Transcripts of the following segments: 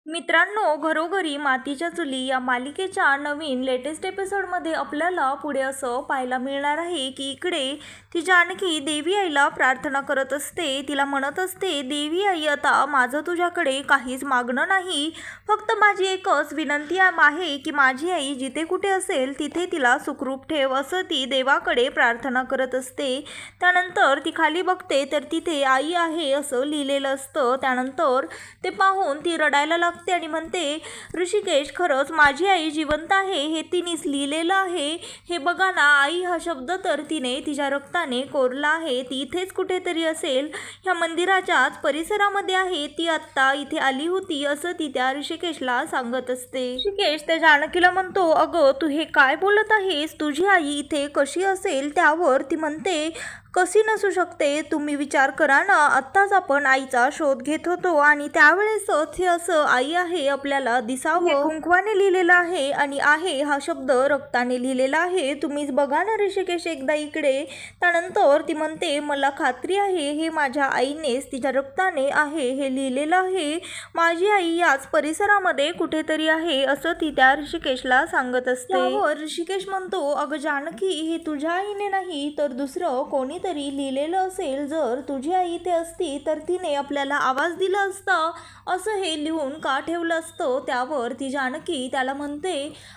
मित्रांनो, घरोघरी मातीच्या चुली या मालिकेच्या नवीन लेटेस्ट एपिसोडमध्ये आपल्याला पुढे असं पाहायला मिळणार आहे की इकडे ती जानकी देवी आईला प्रार्थना करत असते. तिला म्हणत असते, देवी आई, आता माझं तुझ्याकडे काहीच मागणं नाही, फक्त माझी एकच विनंती आहे की माझी आई जिथे कुठे असेल तिथे तिला सुखरूप ठेव, असं ती देवाकडे प्रार्थना करत असते. त्यानंतर ती खाली बघते तर तिथे आई आहे असं लिहिलेलं असतं. त्यानंतर ते पाहून ती रडायला लागते आणि म्हणते, ऋषिकेश, खरंच माझी आई जिवंत आहे हे तिनेच लिहिलेलं आहे. हे बघा ना, आई हा शब्द तर तिने तिच्या रक्ताने कोरला आहे. ती इथेच कुठेतरी असेल, ह्या मंदिराच्याच परिसरामध्ये आहे. ती आत्ता इथे आली होती असं ती त्या ऋषिकेशला सांगत असते. ऋषिकेश त्या जानकीला म्हणतो, अगं तू हे काय बोलत आहेस, तुझी आई इथे कशी असेल? त्यावर ती म्हणते, कशी नसू शकते, तुम्ही विचार करा ना, आत्ताच आपण आईचा शोध घेत होतो आणि त्यावेळेसच हे असं आई आहे आपल्याला दिसावं कुंकवाने लिहिलेलं आहे आणि आहे हा शब्द रक्ताने लिहिलेला आहे. तुम्हीच बघा ना ऋषिकेश एकदा इकडे. त्यानंतर ती म्हणते, मला खात्री आहे हे माझ्या आईनेच तिच्या रक्ताने आहे हे लिहिलेलं आहे. माझी आई याच परिसरामध्ये कुठेतरी आहे असं ती त्या ऋषिकेशला सांगत असते. त्यावर ऋषिकेश म्हणतो, अगं जानकी, हे तुझ्या आईने नाही तर दुसरं कोणीतरी लिहिलेलं असेल. जर तुझी आई इथे असती तर तिने आपल्याला आवाज दिला असता, असं हे लिहून का ठेवलं असतं? त्यावर ती जानकी त्याला म्हणते,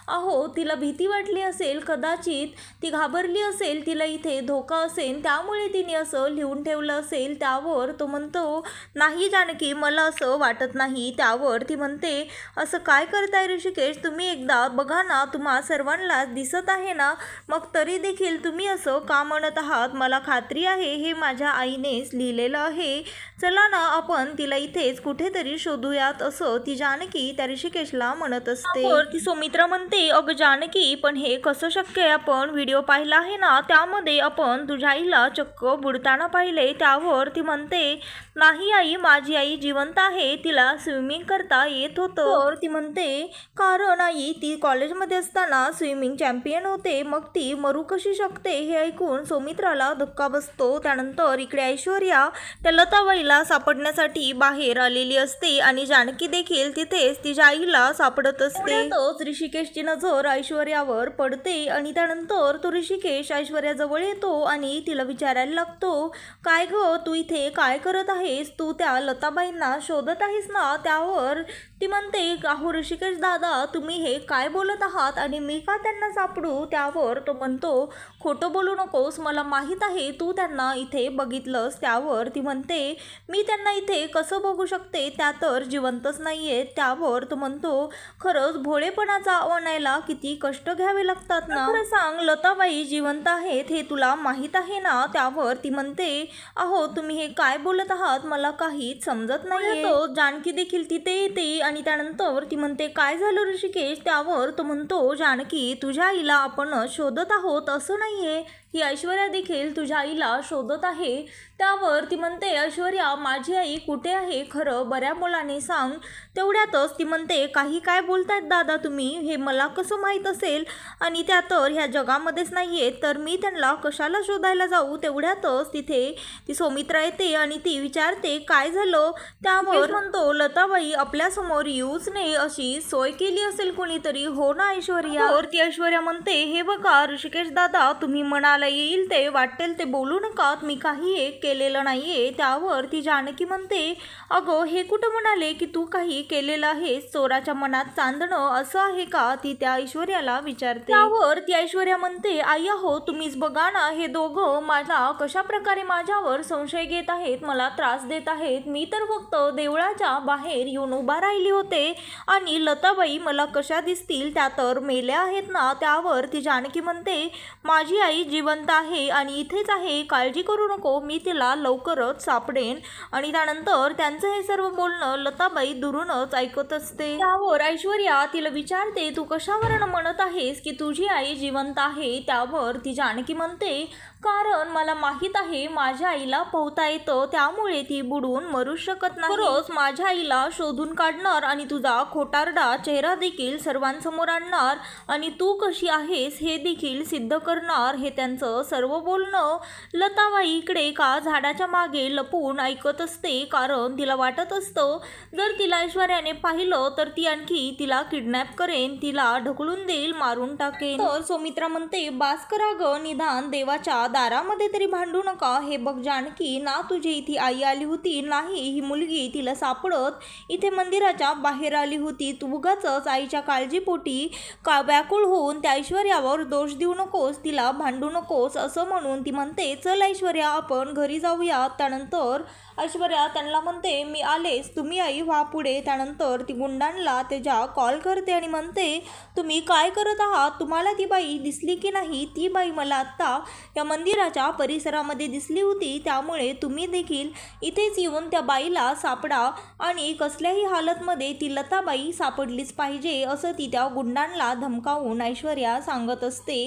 अहो तिला भीती वाटली असेल, कदाचित ती घाबरली असेल, तिला इथे धोका असेल, त्यामुळे तिने असं लिहून ठेवलं असेल. त्यावर तो म्हणतो, नाही जानकी, मला असं वाटत नाही. त्यावर ती म्हणते, असं काय करताय ऋषिकेश, तुम्ही एकदा बघा ना, तुम्हा सर्वांनाच दिसत आहे ना, मग तरी देखील तुम्ही असं का म्हणत आहात? मला खात्री आहे हे माझ्या आईनेच लिहिलेलं आहे. चला ना, आपण तिला इथेच कुठेतरी शोधूयात, असं ती जानकी त्या ऋषिकेशला म्हणत असते. ती सौमित्रा म्हणते, अगं जानकी, पण हे कसं शक्य आहे? आपण व्हिडिओ पाहिला आहे ना, त्यामध्ये आपण तुझ्या आईला चक्क बुडताना पाहिले. त्यावर ती म्हणते, नाही आई, माझी आई जिवंत आहे, तिला स्विमिंग करता येत होतं. तर ती म्हणते, कारण आई ती कॉलेजमध्ये असताना स्विमिंग चॅम्पियन होते, मग ती मरू कशी शकते? हे ऐकून सौमित्राला धक्का बसतो. त्यानंतर इकडे ऐश्वर्या त्या लताबाईला सापडण्यासाठी बाहेर आलेली असते आणि जानकी देखील तिथेच तिच्या आईला सापडत असते. तोच ऋषिकेशची नजर ऐश्वर्यावर पडते आणि त्यानंतर तो ऋषिकेश ऐश्वर्याजवळ येतो आणि तिला विचारायला लागतो, काय ग, तू इथे काय करत आहेस? तू त्या लताबाईंना शोधत आहेस ना? त्यावर ती म्हणते, अहो ऋषिकेश दादा, तुम्ही हे काय बोलत आहात आणि मी का त्यांना सापडू? त्यावर तो म्हणतो, खोटं बोलू नकोस, मला माहीत आहे तू त्यांना इथे बघितलंस. त्यावर ती म्हणते, मी त्यांना इथे कसं बघू शकते, त्या तर जिवंतच नाहीये. त्यावर तो म्हणतो, खरंच भोळेपणाचा आणायला किती कष्ट घ्यावे लागतात ना. खरं सांग, लताबाई जिवंत आहेत हे तुला माहीत आहे ना? त्यावर ती म्हणते, अहो तुम्ही हे काय बोलत आहात, मला काहीच समजत नाही. तो जानकी देखील तिथे येते आणि त्यानंतर ती म्हणते, काय झालं ऋषिकेश? त्यावर तो म्हणतो, जानकी, तुझ्या आईला आपण शोधत आहोत असं नाहीये, ही ऐश्वर्या देखील तुझ्या आईला शोधत आहे. त्यावर ती म्हणते, ऐश्वर्या, माझी आई कुठे आहे? खरं बऱ्या मुलाने सांग. तेवढ्यातच ती म्हणते, काही काय बोलतायत दादा तुम्ही? हे मला कसं माहीत असेल? आणि त्या तर ह्या जगामध्येच नाही आहेत, तर मी त्यांना कशाला शोधायला जाऊ? तेवढ्यातच तिथे ती सौमित्रा येते आणि ती विचारते, काय झालं? त्यावर म्हणतो, लताबाई आपल्यासमोर येऊच नये अशी सोय केली असेल कोणीतरी, हो ना ऐश्वर्या? तर ती ऐश्वर्या म्हणते, हे बघा ऋषिकेश दादा, तुम्ही म्हणाला येईल ते वाटेल ते बोलू नका, मी काही एक केलेलं नाहीये. त्यावर ती जानकी म्हणते, अगं हे कुठं म्हणाले की तू काही केलेलं आहेस? चोराच्या मनात चांदणं असं आहे का? ती त्या ऐश्वर्याला विचारते. त्यावर ती ऐश्वर्या म्हणते, आई हो, तुम्हीच बघा ना, हे दोघं मला कशा प्रकारे माझ्यावर संशय घेत आहेत, मला त्रास देत आहेत. मी तर फक्त देवळाच्या बाहेर येऊन उभा राहिली होते आणि लताबाई मला कशा दिसतील, त्या तर मेल्या आहेत ना. त्यावर ती जानकी म्हणते, माझी आई जिवंत आहे आणि इथेच आहे, काळजी करू नको, मी तिला लवकरच सापडेन. आणि त्यानंतर त्यांचं हे सर्व बोलणं लताबाई दुरूनच ऐकत असते. त्यावर ऐश्वर्या तिला विचारते, तू कशावरून म्हणत आहेस की तुझी आई जिवंत आहे? त्यावर ती जानकी म्हणते, कारण मला माहीत आहे माझ्या आईला पोहता येतं, त्यामुळे ती बुडून मरू शकत नाही. खरंच माझ्या आईला शोधून काढणार आणि तुझा खोटारडा चेहरा देखील सर्वांसमोर आणणार आणि तू कशी आहेस हे देखील सिद्ध करणार. हे त्यांचं त्यांचं सर्व बोलणं लताबाई इकडे एका झाडाच्या मागे लपून ऐकत असते, कारण तिला वाटत असतं जर तिला ऐश्वर्याने पाहिलं तर ती आणखी तिला किडनॅप करेन, तिला ढकलून देईल, मारून टाकेन. तर सौमित्रा म्हणते, बास करा ग, निदान देवाच्या दारामध्ये तरी भांडू नका. हे बघ जानकी, ना तुझी इथे आई आली होती, नाही ही मुलगी तिला सापडत इथे मंदिराच्या बाहेर आली होती. तू उगाचच आईच्या काळजीपोटी व्याकुळ होऊन त्या ऐश्वर्यावर दोष देऊ नकोस, तिला भांडू नकोस असं म्हणून ती म्हणते, चल ऐश्वर्या आपण घरी जाऊया. त्यानंतर ऐश्वर्या त्यांना म्हणते, मी आलेच, तुम्ही आई व्हा पुढे. त्यानंतर ती गुंडांना त्याच्या कॉल करते आणि म्हणते, तुम्ही काय करत आहात? तुम्हाला ती बाई दिसली की नाही? ती बाई मला आत्ता या मंदिराच्या परिसरामध्ये दिसली होती, त्यामुळे तुम्ही देखील इथेच येऊन त्या बाईला सापडा आणि कसल्याही हालतमध्ये ती लताबाई सापडलीच पाहिजे असं ती त्या गुंडांना धमकावून ऐश्वर्या सांगत असते.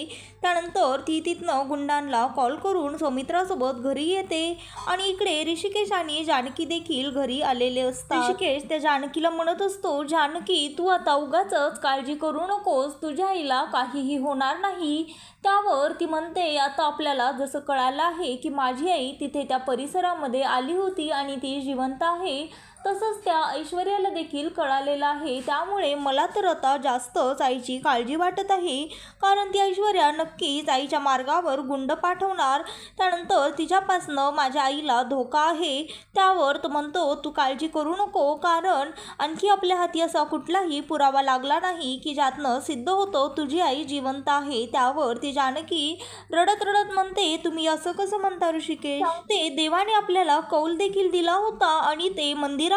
त्यानंतर ती तिथनं गुंडांना कॉल करून सौमित्रासोबत घरी येते आणि इकडे ऋषिकेश आणि जानकी देखील घरी आलेले असतात. ऋषिकेश त्या जानकीला म्हणत असतो, जानकी तू आता उगाचच काळजी करू नकोस, तुझ्या आईला काहीही होणार नाही. त्यावर ती म्हणते, आता आपल्याला जसं कळालं आहे की माझी आई तिथे त्या परिसरामध्ये आली होती आणि ती जिवंत आहे, तसंच त्या ऐश्वर्याला देखील कळालेलं आहे. त्यामुळे मला तर आता जास्तच आईची काळजी वाटत आहे, कारण ती ऐश्वर्या नक्कीच आईच्या मार्गावर गुंड पाठवणार. त्यानंतर तिच्यापासनं माझ्या आईला धोका आहे. त्यावर तो म्हणतो, तू काळजी करू नको, कारण आणखी आपल्या हाती असा कुठलाही पुरावा लागला नाही की ज्यातनं सिद्ध होतं तुझी आई जिवंत आहे. त्यावर ती जानकी रडत रडत म्हणते, तुम्ही असं कसं म्हणता ऋषिकेश? ते देवाने आपल्याला कौल देखील दिला होता आणि ते मंदिरामध्ये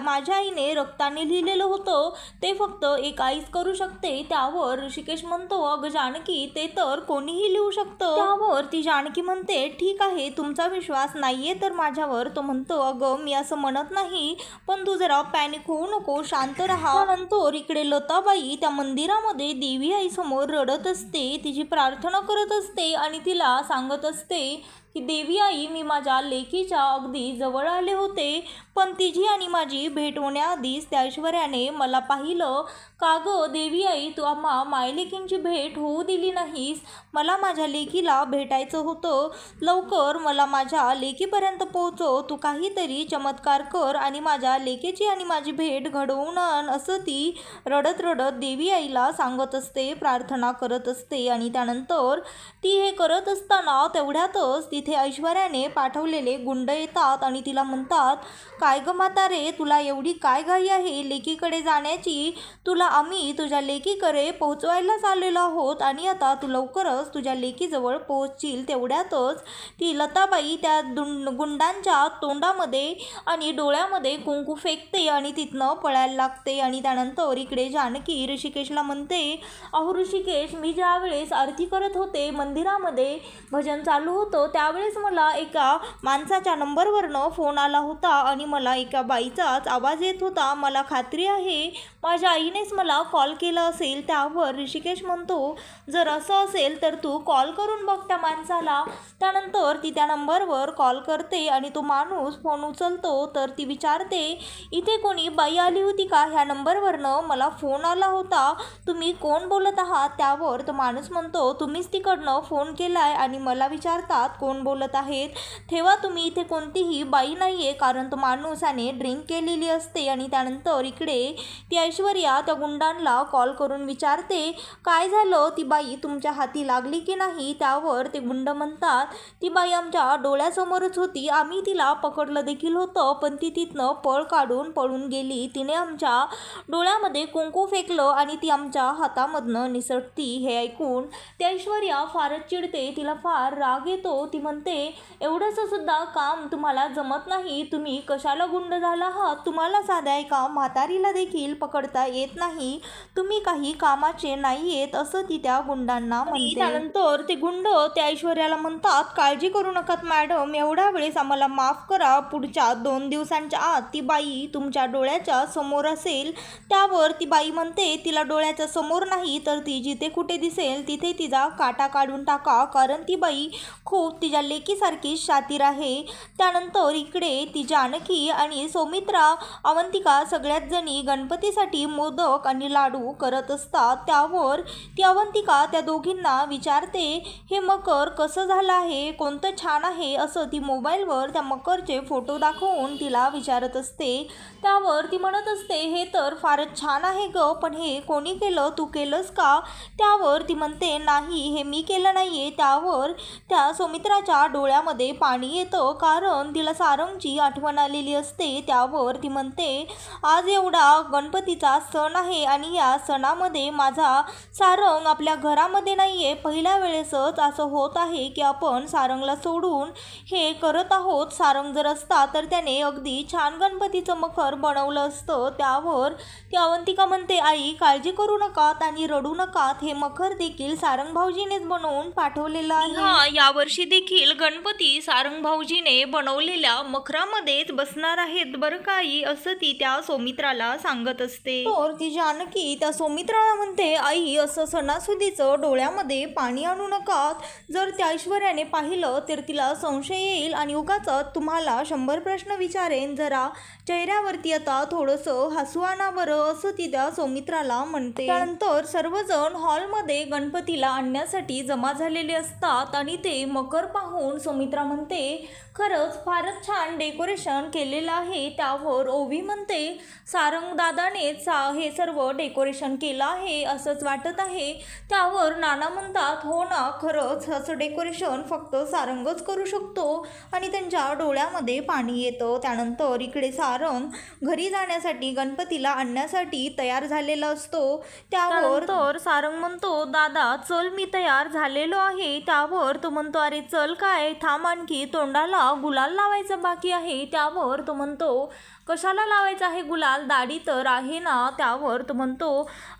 माझ्या आईने रक्ताने लिहिलेलं होतं, ते फक्त एक आईच करू शकते. त्यावर ऋषिकेश म्हणतो, अगं जानकी ते तर कोणीही लिहू शकतं. त्यावर ती जानकी म्हणते, ठीक आहे तुमचा विश्वास नाहीये तर माझ्यावर. तो म्हणतो, अगं मी असं म्हणत नाही, पण तू जरा पॅनिक होऊ नको, शांत राहा. त्यानंतर इकडे लताबाई त्या मंदिरामध्ये देवी आई समोर रडत असते, तिची प्रार्थना करत असते आणि तिला सांगत असते की देवी आई, मी माझ्या लेकीच्या अगदी जवळ आले होते, पण तिची आणि माझी भेट होण्याआधीच त्या ऐश्वर्याने मला पाहिलं. का गं देवी आई, तू आम्हा मायलेकींची भेट होऊ दिली नाहीस? मला माझ्या लेकीला भेटायचं होतं, लवकर मला माझ्या लेकीपर्यंत पोहोचव, तू काहीतरी चमत्कार कर आणि माझ्या लेकीची आणि माझी भेट घडवून आण, असं ती रडत रडत देवी आईला सांगत असते, प्रार्थना करत असते. आणि त्यानंतर ती हे करत असताना तेवढ्यातच तिथे ऐश्वर्याने पाठवलेले गुंड येतात आणि तिला म्हणतात, काय ग म्हातारे, तुला एवढी काय घाई आहे लेकीकडे जाण्याची? तुला आम्ही तुझ्या लेकीकडे पोहोचवायलाच आलेलो आहोत आणि आता तू लवकरच तुझ्या लेकीजवळ पोहोचशील. तेवढ्यातच ती लताबाई त्या गुंडांच्या तोंडामध्ये आणि डोळ्यामध्ये कुंकू फेकते आणि तिथनं पळायला लागते. आणि त्यानंतर इकडे जानकी ऋषिकेशला म्हणते, अहो ऋषिकेश, मी ज्या वेळेस आरती करत होते मंदिरामध्ये, भजन चालू होतं, त्यावेळेस मला एका माणसाच्या नंबरवरनं फोन आला होता आणि मला एका बाईचाच आवाज येत होता. मला खात्री आहे माझ्या आईनेच मला कॉल केला असेल. त्यावर ऋषिकेश म्हणतो, जर असं असेल तर तू कॉल करून बघ त्या माणसाला. त्यानंतर ती त्या नंबरवर कॉल करते आणि तो माणूस फोन उचलतो. तर ती विचारते, इथे कोणी बाई आली होती का? ह्या नंबरवरनं मला फोन आला होता, तुम्ही कोण बोलत आहात? त्यावर तो माणूस म्हणतो, तुम्हीच तिकडनं फोन केलाय आणि मला विचारतात कोण बोलत आहेत. तेव्हा तुम्ही इथे कोणतीही बाई नाही आहे, कारण तो माणूसाने ड्रिंक केलेली असते. आणि त्यानंतर इकडे ती ऐश्वर्या त्या गुंडांना कॉल करून विचारते, काय झालं, ती बाई तुमच्या हाती लागली की नाही? त्यावर ते गुंड म्हणतात, ती बाई आमच्या डोळ्यासमोरच होती, आम्ही तिला पकडलं देखील होतं, पण ती तिथनं पळ काढून पळून गेली. तिने आमच्या डोळ्यामध्ये कुंकू फेकलं आणि ती आमच्या हातामधनं निसटती. हे ऐकून ती ऐश्वर्या फारच चिडते, तिला फार राग येतो. ती म्हणते, एवढंसं सुद्धा काम तुम्हाला जमत नाही, तुम्ही कशाला गुंड झाला आहात? तुम्हाला साध्या एका म्हातारीला देखील पकडता येत नाही, तुम्ही काही कामाचे नाही येत, असं ती त्या गुंडांना म्हणते. त्यानंतर ते गुंड त्या ऐश्वर्याला म्हणतात, काळजी करू नका मॅडम, एवढ्या वेळेस आम्हाला माफ करा, पुढच्या 2 दिवसांच्या आत ती बाई तुमच्या डोळ्याच्या समोर असेल. त्यावर ती बाई म्हणते, तिला डोळ्याच्या समोर नाही तर ती जिथे कुठे दिसेल तिथे तिचा काटा काढून टाका, कारण ती बाई खूप तिच्या तिच्या लेकीसारखी शातीर आहे. त्यानंतर इकडे ती जानकी आणि सौमित्रा, अवंतिका सगळ्याच जणी गणपतीसाठी मोदक आणि लाडू करत असतात. त्यावर ती अवंतिका त्या दोघींना विचारते, हे मकर कसं झालं आहे, कोणतं छान आहे, असं ती मोबाईलवर त्या मकरचे फोटो दाखवून तिला विचारत असते. त्यावर ती म्हणत असते, हे तर फारच छान आहे ग, पण हे कोणी केलं, तू केलंस का? त्यावर ती म्हणते, नाही, हे मी केलं नाहीये. त्यावर त्या सौमित्राच्या डोळ्यामध्ये पाणी येतं, कारण तिला सारंगची आठवण आलेली असते. त्यावर ती म्हणते, आज एवढा गणपतीचा सण आहे आणि या सणामध्ये माझा सारंग आपल्या घरामध्ये नाहीये. पहिल्या वेळेसच असं होत आहे की आपण सारंगला सोडून हे करत आहोत. सारंग जर असता तर त्याने अगदी छान गणपतीचं मखर बनवलं असतं. त्यावर ती अवंतिका म्हणते, आई, काळजी करू नकात आणि रडू नकात, हे मखर देखील सारंग भाऊजीनेच बनवून पाठवलेलं आहे. यावर्षी देखील गणपती सारंग भाऊजीने बनवलेल्या मखरामध्येच बसणार आहेत बरं का आई, असं ती त्या सौमित्राला सांगत असते. तर ती जानकी त्या सौमित्राला म्हणते, आई, असं सणासुदीचं डोळ्यामध्ये पाणी आणू नकात. जर त्या ऐश्वर्याने पाहिलं तर तिला संशय येईल आणि उगाच तुम्हाला 100 प्रश्न विचारेन. जरा चेहऱ्यावरती आता थोडंसं हसू आणा बरं, असं ती त्या सौमित्राला म्हणते. त्यानंतर सर्वजण हॉलमध्ये गणपतीला आणण्यासाठी जमा झालेले असतात आणि ते मकर पाहून सौमित्रा म्हणते, खरंच फारच छान डेकोरेशन केलेलं आहे. त्यावर ओवी म्हणते, सारंग दादानेच हे सर्व डेकोरेशन केलं आहे असंच वाटत आहे. त्यावर नाना म्हणतात, हो ना, खरंच असं डेकोरेशन फक्त सारंगच करू शकतो, आणि त्यांच्या डोळ्यामध्ये पाणी येतं. त्यानंतर इकडे सारंग घरी जाण्यासाठी गणपतीला आणण्यासाठी तयार झालेला असतो. त्यावर सारंग म्हणतो, दादा चल, मी तयार झालेलो आहे. त्यावर तो म्हणतो, अरे चल काय, थांब, आणखी तोंडाला गुलाल लावायचं बाकी आहे. त्यावर तो म्हणतो, कशाला लावायचं आहे गुलाल, दाढी तर आहे ना. त्यावर तो म्हणतो,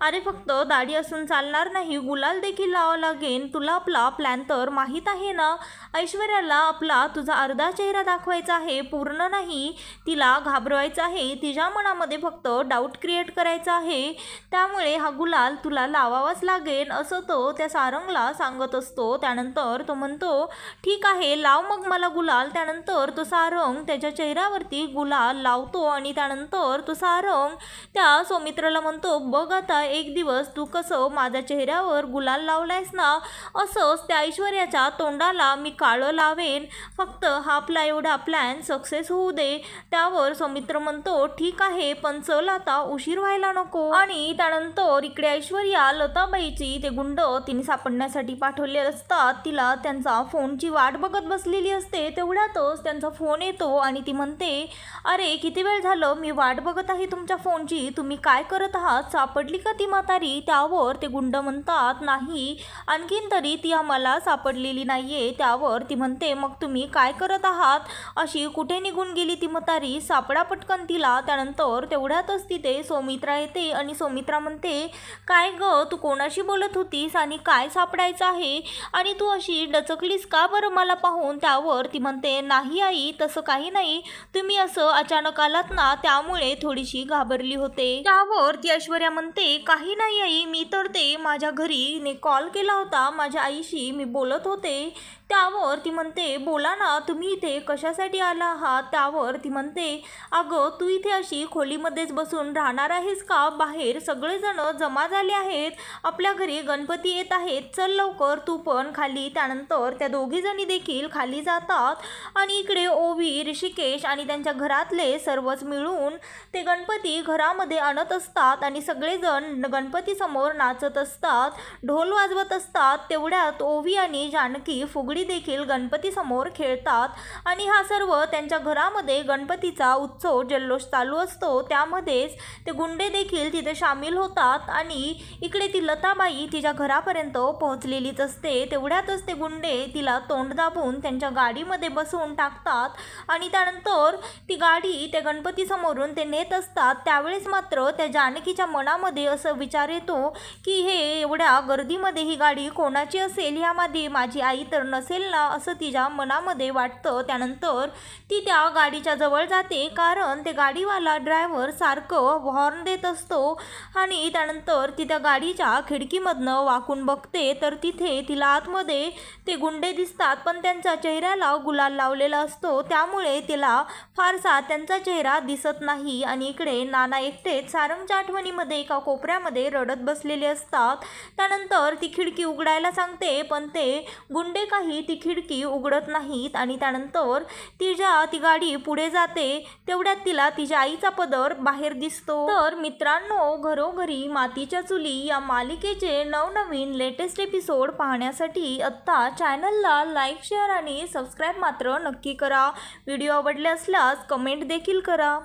अरे फक्त दाढी असून चालणार नाही, गुलाल देखील लावा लागेल. तुला आपला प्लॅन तर माहीत आहे ना, ऐश्वर्याला आपला तुझा अर्धा चेहरा दाखवायचा आहे, पूर्ण नाही. तिला घाबरवायचं आहे, तिच्या मनामध्ये फक्त डाऊट क्रिएट करायचा आहे. त्यामुळे हा गुलाल तुला लावावाच लागेल, असं तो त्या सारंगला सांगत असतो. त्यानंतर तो म्हणतो, ठीक आहे, लाव मग मला गुलाल. त्यानंतर तो सारंग त्याच्या चेहऱ्यावरती गुलाल लावतो आणि त्यानंतर तो सारंग त्या सौमित्राला म्हणतो, बघ आता एक दिवस तू कसं माझ्या चेहऱ्यावर गुलाल लावलायस ना, असंच त्या ऐश्वर्याच्या तोंडाला मी काळं लावेन, फक्त हा आपला एवढा प्लॅन सक्सेस होऊ दे. त्यावर सौमित्र म्हणतो, ठीक आहे, पण चल आता, उशीर व्हायला नको. आणि त्यानंतर इकडे ऐश्वर्या लताबाईची ते गुंड तिने सापडण्यासाठी पाठवले असतात. तिला त्यांचा फोनची वाट बघत बसलेली असते. तेवढ्यातच त्यांचा फोन येतो आणि ती म्हणते, अरे किती वेळ झालं मी वाट बघत आहे तुमच्या फोनची, तुम्ही काय करत आहात, सापडली का ती म्हातारी? त्यावर ते गुंड म्हणतात, नाही, आणखीन तरी ती आम्हाला सापडलेली नाहीये. त्यावर ती म्हणते, मग तुम्ही काय करत आहात, अशी कुठे निघून गेली ती म्हातारी, सापडा पटकन तिला. त्यानंतर तेवढ्यातच तिथे सौमित्रा येते आणि सौमित्रा म्हणते, काय ग, तू कोणाशी बोलत होतीस आणि काय सापडायचं आहे, आणि तू अशी डचकलीस का बरं मला पाहून? त्यावर ती म्हणते, नाही आई, तसं काही नाही, तुम्ही असं अचानक आलात ना, त्यामुळे थोडीशी घाबरली होते. त्यावर ती ऐश्वर्या म्हणते, काही नाही आई, मी तर ते माझ्या घरी कॉल केला होता, माझ्या आईशी मी बोलत होते. त्यावर ती म्हणते, बोला ना, तुम्ही इथे कशासाठी आला आहात? त्यावर ती म्हणते, अगं तू इथे अशी खोलीमध्येच बसून राहणार आहेस का? बाहेर सगळेजण जमा झाले आहेत, आपल्या घरी गणपती येत आहेत, चल लवकर तू पण खाली. त्यानंतर त्या दोघी जणी देखील खाली जातात आणि इकडे ओवी, ऋषिकेश आणि त्यांच्या घरातले सर्वच मिळून ते गणपती घरामध्ये आणत असतात आणि सगळेजण गणपतीसमोर नाचत असतात, ढोल वाजवत असतात. तेवढ्यात ओवी आणि जानकी फुगडी देखील गणपती समोर खेळतात आणि हा सर्व त्यांच्या घरामध्ये गणपतीचा उत्सव जल्लोष चालू असतो. त्यामध्येच ते गुंडे देखील तिथे सामील होतात आणि इकडे ती लताबाई तिच्या घरापर्यंत पोहोचलेलीच असते. तेवढ्यातच ते गुंडे तिला तोंड दाबून त्यांच्या गाडीमध्ये बसवून टाकतात आणि त्यानंतर ती गाडी त्या गणपती समोरून ते नेत असतात त्यावेळेस मात्र त्या जानकीच्या मनामध्ये असं विचार येतो की हे एवढ्या गर्दीमध्ये ही गाडी कोणाची असेल, यामध्ये माझी आई तर नसेल ना, असं तिच्या मनामध्ये वाटतं. त्यानंतर ती त्या गाडीच्या जवळ जाते, कारण ते गाडीवाला ड्रायव्हर सारखं हॉर्न देत असतो आणि त्यानंतर ती त्या गाडीच्या खिडकीमधनं वाकून बघते तर तिथे तिला आतमध्ये ते गुंडे दिसतात, पण त्यांच्या चेहऱ्याला गुलाल लावलेला असतो त्यामुळे तिला फारसा त्यांचा चेहरा दिसत नाही. आणि इकडे नाना एकटेच सारंगच्या आठवणीमध्ये एका कोपऱ्यामध्ये रडत बसलेले असतात. त्यानंतर ती खिडकी उघडायला सांगते, पण ते गुंडे काही ती खिडकी उघडत नाहीत आणि त्यानंतर ती गाडी पुढे जाते. तेवढ्यात तिला तिच्या आईचा पदर बाहेर दिसतो. तर मित्रांनो, घरोघरी मातीच्या चुली या मालिकेचे नवनवीन लेटेस्ट एपिसोड पाहण्यासाठी आत्ता चॅनलला लाईक, शेअर आणि सबस्क्राईब मात्र नक्की करा. व्हिडिओ आवडले असल्यास कमेंट देखील करा.